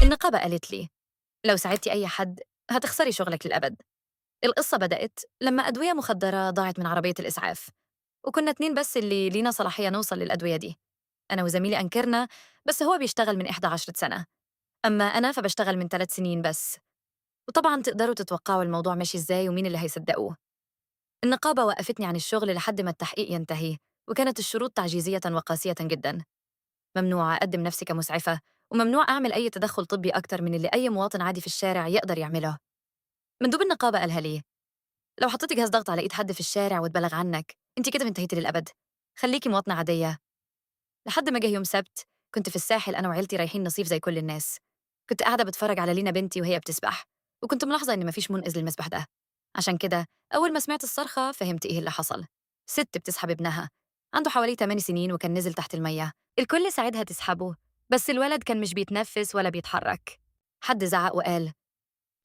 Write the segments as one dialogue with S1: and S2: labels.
S1: النقابة قالت لي لو ساعدتي أي حد هتخسري شغلك للأبد. القصة بدأت لما أدوية مخدرة ضاعت من عربية الإسعاف، وكنا اتنين بس اللي لينا صلاحية نوصل للأدوية دي. أنا وزميلي أنكرنا، بس هو بيشتغل من 11 سنة، أما أنا فبشتغل من 3 سنين بس. وطبعا تقدروا تتوقعوا الموضوع ماشي إزاي ومين اللي هيصدقوه. النقابة وقفتني عن الشغل لحد ما التحقيق ينتهي، وكانت الشروط تعجيزية وقاسية جداً. ممنوع أقدم نفسي كمسعفة، وممنوع أعمل أي تدخل طبي أكتر من اللي أي مواطن عادي في الشارع يقدر يعمله. مندوب النقابة قالها لي لو حطيتي جهاز ضغط على إيد حد في الشارع واتبلغ عنك أنت كده انتهيتي للأبد، خليكي مواطنة عادية. لحد ما جه يوم سبت، كنت في الساحل أنا وعيلتي رايحين نصيف زي كل الناس. كنت قاعدة بتفرج على لينا بنتي وهي بتسبح، وكنت ملاحظة إن مفيش منقذ للمسبح ده. عشان كده أول ما سمعت الصرخة فهمت إيه اللي حصل. ست بتسحب ابنها عنده حوالي 8 سنين وكان نزل تحت المية. الكل ساعدها تسحبه، بس الولد كان مش بيتنفس ولا بيتحرك. حد زعق وقال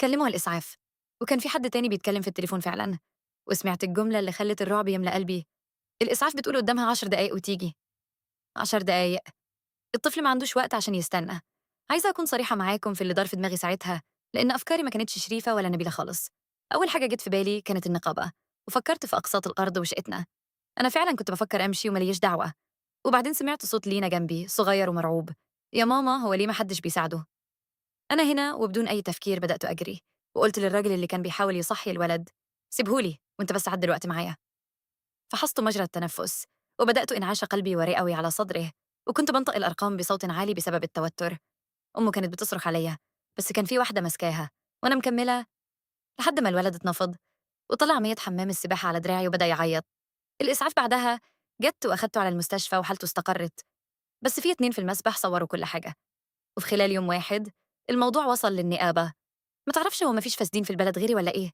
S1: كلموا الإسعاف، وكان في حد تاني بيتكلم في التليفون فعلا. وسمعت الجملة اللي خلت الرعب يملأ قلبي: الإسعاف بتقول قدامها 10 دقايق وتيجي. 10 دقايق؟ الطفل ما عندوش وقت عشان يستنى. عايزة أكون صريحة معاكم في اللي دار في دماغي ساعتها، لأن أفكاري ما كانتش شريفة ولا نبيلة خالص. أول حاجة جت في بالي كانت النقابة، وفكرت في أقساط الأرض وشقتنا. أنا فعلا كنت بفكر أمشي ومليش دعوة. وبعدين سمعت صوت لينا جنبي صغير ومرعوب: يا ماما هو ليه ما حدش بيساعده؟ أنا هنا وبدون أي تفكير بدأت أجري، وقلت للراجل اللي كان بيحاول يصحي الولد: سيبهولي وانت بس عد الوقت معايا. فحصت مجرى التنفس، وبدأت إنعاش قلبي ورئوي على صدره، وكنت بنطق الأرقام بصوت عالي بسبب التوتر. أمه كانت بتصرخ عليا، بس كان في واحدة ماسكاها، وأنا مكملة لحد ما الولد اتنفض وطلع مية حمام السباحة على دراعي وبدأ يعيط. الإسعاف بعدها جت وأخدته على المستشفى وحالته استقرت، بس في اتنين في المسبح صوروا كل حاجة. وفي خلال يوم واحد الموضوع وصل للنقابة. ما تعرفش هو مفيش فاسدين في البلد غيري ولا إيه؟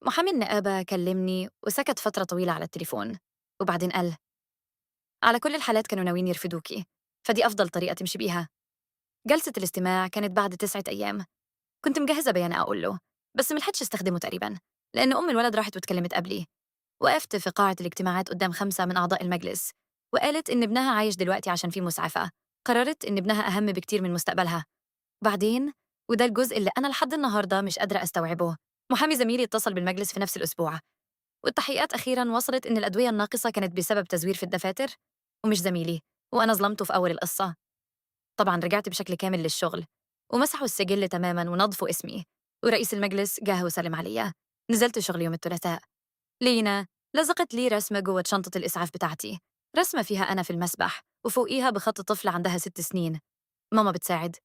S1: محامي النقابة كلمني وسكت فترة طويلة على التليفون، وبعدين قال على كل الحالات كانوا ناويين يرفدوكي، فدي أفضل طريقة تمشي بيها. جلسة الاستماع كانت بعد 9 أيام. كنت مجهزة بيان أقول له، بس ملحقتش استخدمه تقريبا، لأن أم الولد راحت واتكلمت قبلي. وقفت في قاعة الاجتماعات قدام 5 من أعضاء المجلس، وقالت إن ابنها عايش دلوقتي عشان في مسعفة. قررت إن ابنها أهم بكتير من مستقبلها. بعدين، وده الجزء اللي أنا لحد النهاردة مش قادرة أستوعبه، محامي زميلي اتصل بالمجلس في نفس الأسبوع، والتحقيقات أخيراً وصلت إن الأدوية الناقصة كانت بسبب تزوير في الدفاتر، ومش زميلي، وأنا ظلمته في أول القصة. طبعاً رجعت بشكل كامل للشغل، ومسحوا السجل تماماً ونظفوا اسمي، ورئيس المجلس جه وسلم عليا. نزلت شغل يوم الثلاثاء. لينا لزقت لي رسمة جوه شنطة الإسعاف بتاعتي، رسمة فيها أنا في المسبح، وفوقيها بخط طفل عندها 6 سنين. ماما بتساعد